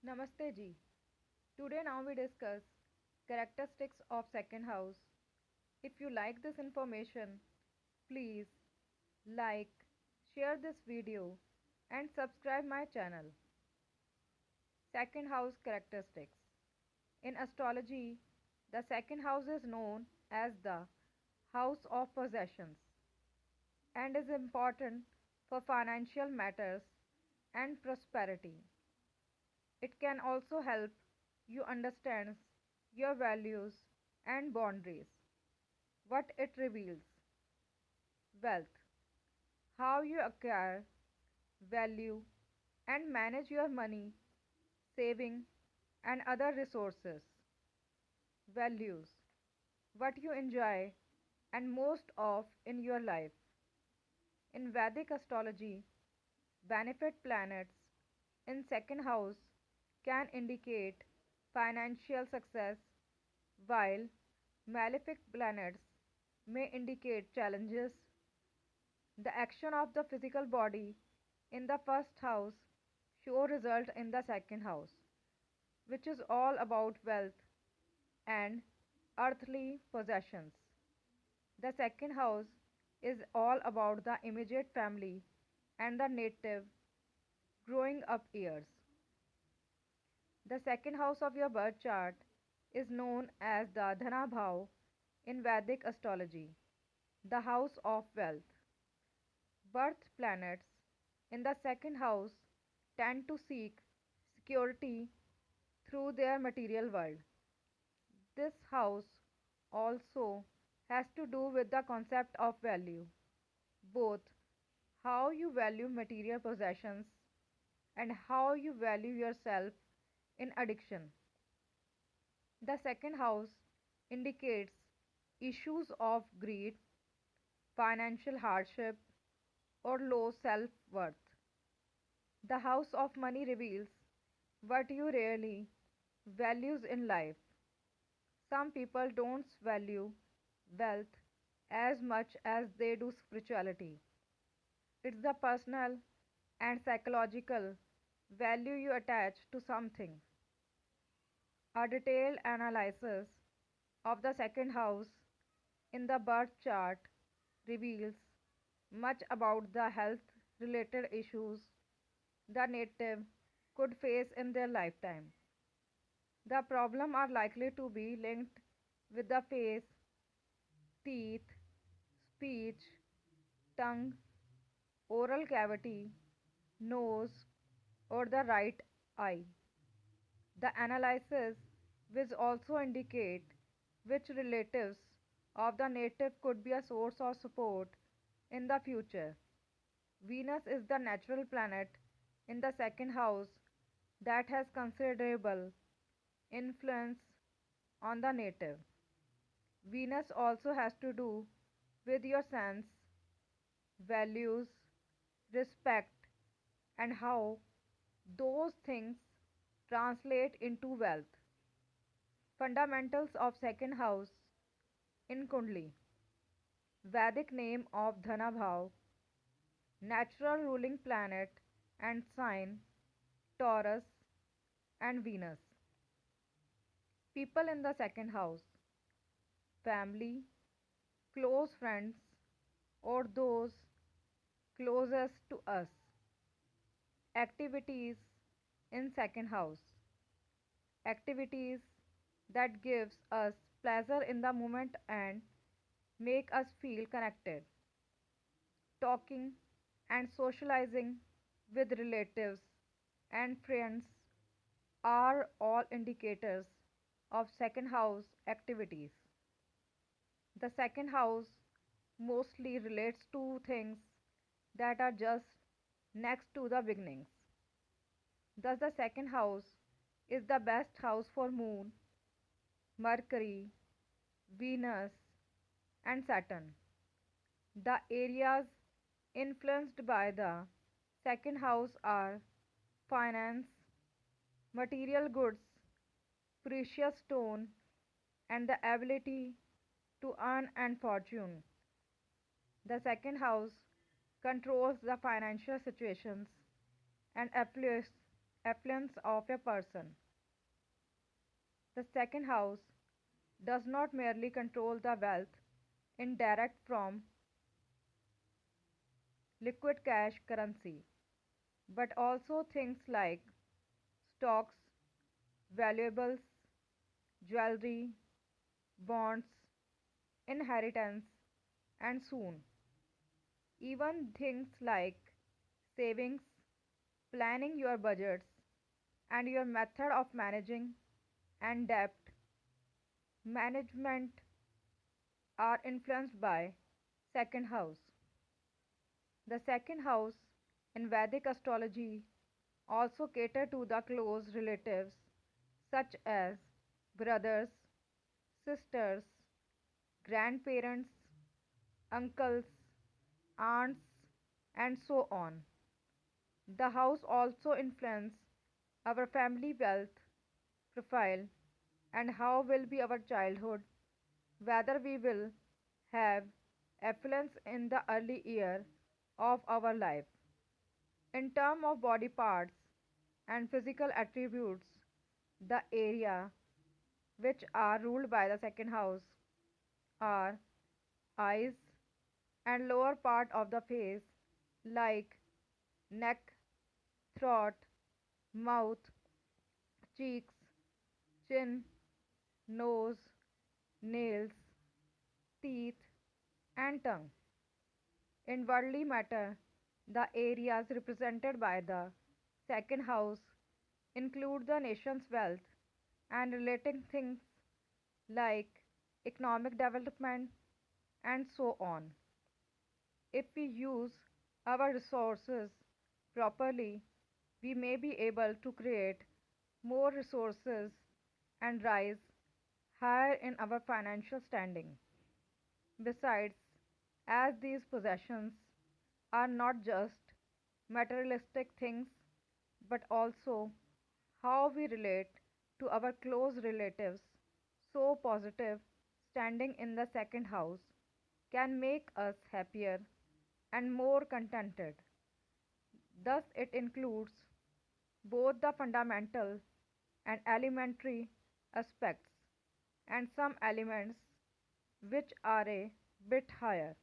Namaste ji. Today now we discuss characteristics of second house. If you like this information, please like, share this video and subscribe my channel. Second house characteristics. In astrology, the second house is known as the house of possessions and is important for financial matters and prosperity. It can also help you understand your values and boundaries. What it reveals: wealth, how you acquire, value, and manage your money, saving, and other resources. Values, what you enjoy and most of in your life. In Vedic astrology, benefit planets in second house can indicate financial success, while malefic planets may indicate challenges. The action of the physical body in the first house show result in the second house, which is all about wealth and earthly possessions. The second house is all about the immediate family and the native growing up years. The second house of your birth chart is known as the Dhana Bhav in Vedic astrology, the house of wealth. Birth planets in the second house tend to seek security through their material world. This house also has to do with the concept of value, both how you value material possessions and how you value yourself in addiction. The second house indicates issues of greed, financial hardship, or low self worth. The house of money reveals what you really values in life. Some people don't value wealth as much as they do spirituality. It's the personal and psychological value you attach to something. A detailed analysis of the second house in the birth chart reveals much about the health related issues the native could face in their lifetime. The problems are likely to be linked with the face, teeth, speech, tongue, oral cavity, nose, or the right eye. The analysis will also indicate which relatives of the native could be a source of support in the future. Venus is the natural planet in the second house that has considerable influence on the native. Venus also has to do with your sense, values, respect, and how those things translate into wealth. Fundamentals of second house in Kundli. Vedic name of Dhanabhav, natural ruling planet and sign Taurus and Venus. People in the second house: family, close friends, or those closest to us. Activities in second house: activities that gives us pleasure in the moment and make us feel connected. Talking and socializing with relatives and friends are all indicators of second house activities. The second house mostly relates to things that are just next to the beginnings. Thus, the second house is the best house for Moon, Mercury, Venus, and Saturn. The areas influenced by the second house are finance, material goods, precious stone, and the ability to earn and fortune. The second house controls the financial situations and affluence affluence of a person. The second house does not merely control the wealth indirect from liquid cash currency, but also things like stocks, valuables, jewelry, bonds, inheritance, and soon even things like savings, planning your budgets, and your method of managing and debt management are influenced by second house. The second house in Vedic astrology also cater to the close relatives such as brothers, sisters, grandparents, uncles, aunts, and so on. The house also influence our family wealth profile and how will be our childhood, whether we will have affluence in the early year of our life. In terms of body parts and physical attributes, the area which are ruled by the second house are eyes and lower part of the face like neck, throat, mouth, cheeks, chin, nose, nails, teeth, and tongue. In worldly matter, the areas represented by the second house include the nation's wealth and relating things like economic development and so on. If we use our resources properly, we may be able to create more resources and rise higher in our financial standing. Besides, as these possessions are not just materialistic things but also how we relate to our close relatives, so positive standing in the second house can make us happier and more contented. Thus, it includes both the fundamental and elementary aspects and some elements which are a bit higher.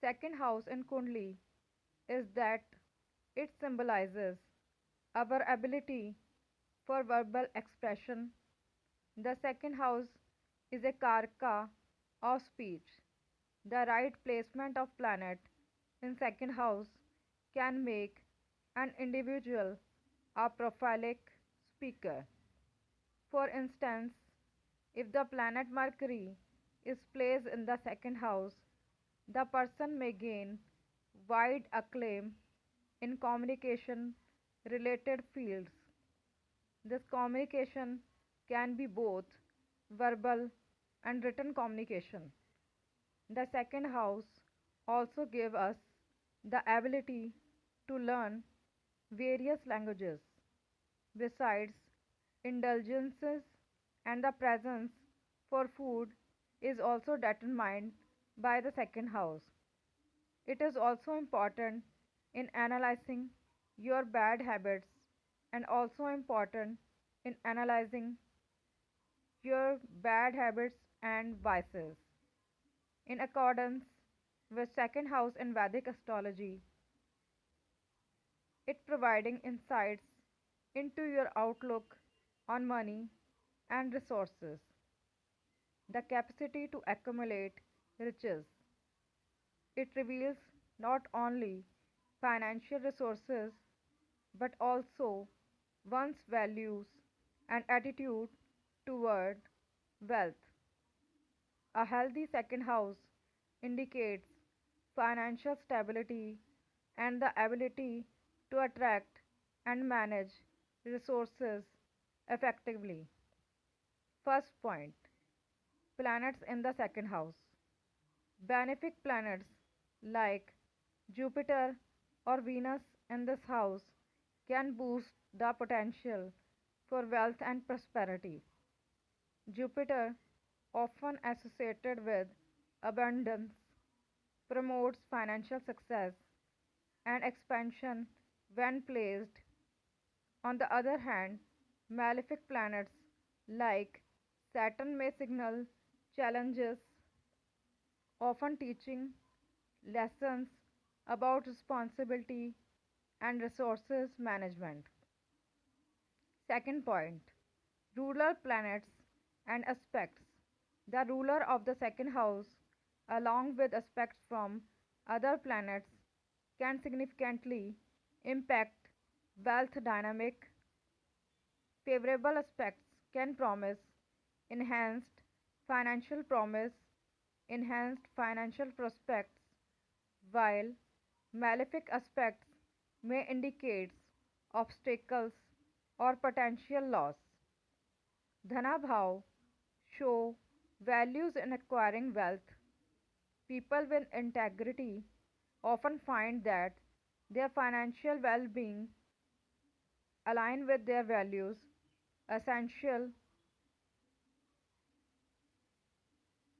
Second house in Kundli is that it symbolizes our ability for verbal expression. The second house is a karka of speech. The right placement of planet in second house can make an individual a prolific speaker. For instance, if the planet Mercury is placed in the second house, the person may gain wide acclaim in communication related fields. This communication can be both verbal and written communication. The second house also gives us the ability to learn various languages. Besides, indulgences and the presence for food is also determined by the second house. It is also important in analyzing your bad habits and also important in analyzing your bad habits and vices. In accordance with second house in Vedic astrology, it providing insights into your outlook on money and resources, the capacity to accumulate riches. It reveals not only financial resources but also one's values and attitude toward wealth. A healthy second house indicates financial stability and the ability to attract and manage resources effectively. First point, planets in the second house. Benefic planets like Jupiter or Venus in this house can boost the potential for wealth and prosperity. Jupiter, often associated with abundance, promotes financial success and expansion when placed. On the other hand, malefic planets like Saturn may signal challenges, often teaching lessons about responsibility and resources management. Second point, ruler planets and aspects. The ruler of the second house, along with aspects from other planets, can significantly impact wealth dynamic. Favorable aspects can promise enhanced financial promise, enhanced financial prospects, while malefic aspects may indicate obstacles or potential loss. Dhanabhav show values in acquiring wealth. People with integrity often find that their financial well-being align with their values. Essential,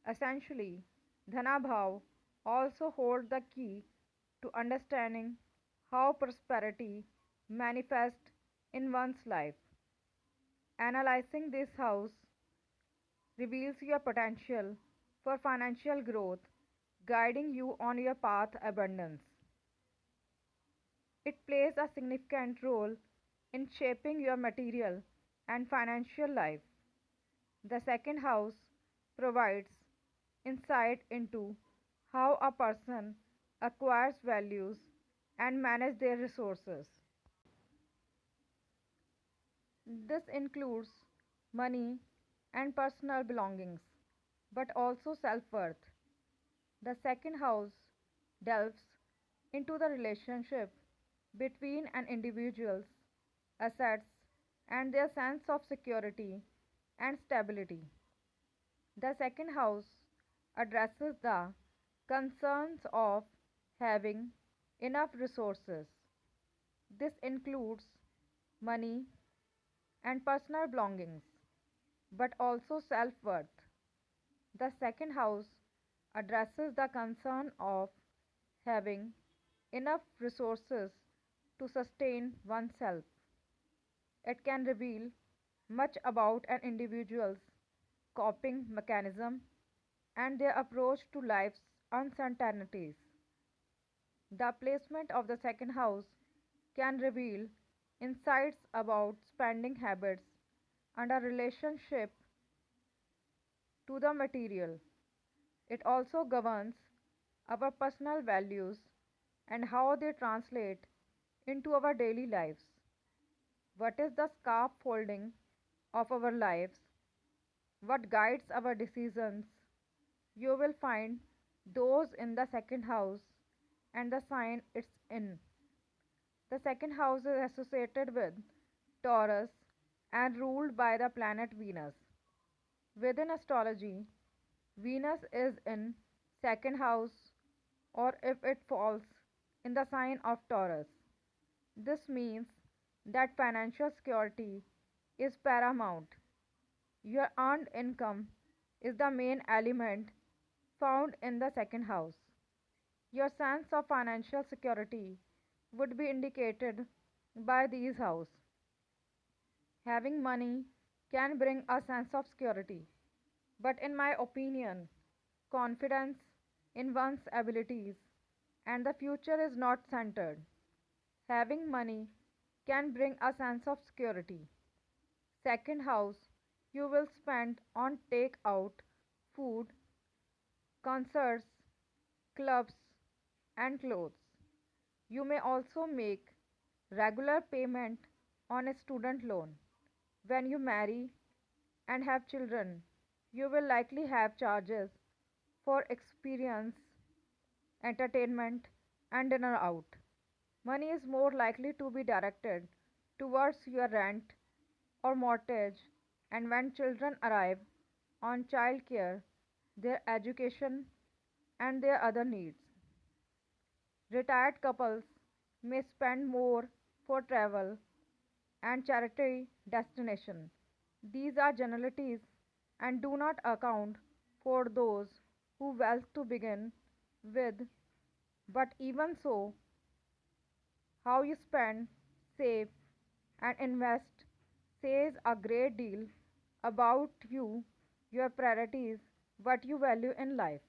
essentially, Dhanabhav also hold the key to understanding how prosperity manifests in one's life. Analyzing this house reveals your potential for financial growth, guiding you on your path abundance. It plays a significant role in shaping your material and financial life. The second house provides insight into how a person acquires values and manage their resources. This includes money and personal belongings, but also self worth. The second house delves into the relationship between an individual's assets and their sense of security and stability. The second house addresses the concerns of having enough resources. This includes money and personal belongings, but also self worth. The second house addresses the concern of having enough resources to sustain oneself. It can reveal much about an individual's coping mechanism and their approach to life's uncertainties. The placement of the second house can reveal insights about spending habits and a relationship to the material. It also governs our personal values and how they translate into our daily lives. What is the scaffolding of our lives? What guides our decisions? You will find those in the second house and the sign it's in. The second house is associated with Taurus and ruled by the planet Venus. Within astrology, Venus is in second house or if it falls in the sign of Taurus. This means that financial security is paramount. Your earned income is the main element found in the second house. Your sense of financial security would be indicated by these houses. Having money can bring a sense of security, but in my opinion, confidence in one's abilities and the future is not centered. Having money can bring a sense of security. Second house, you will spend on takeout, food, concerts, clubs, and clothes. You may also make regular payment on a student loan. When you marry and have children, you will likely have charges for experience, entertainment, and dinner out. Money is more likely to be directed towards your rent or mortgage, and when children arrive on childcare, their education, and their other needs. Retired couples may spend more for travel and charity destination. These are generalities and do not account for those who wealth to begin with, but even so, how you spend, save, and invest says a great deal about you, your priorities, what you value in life.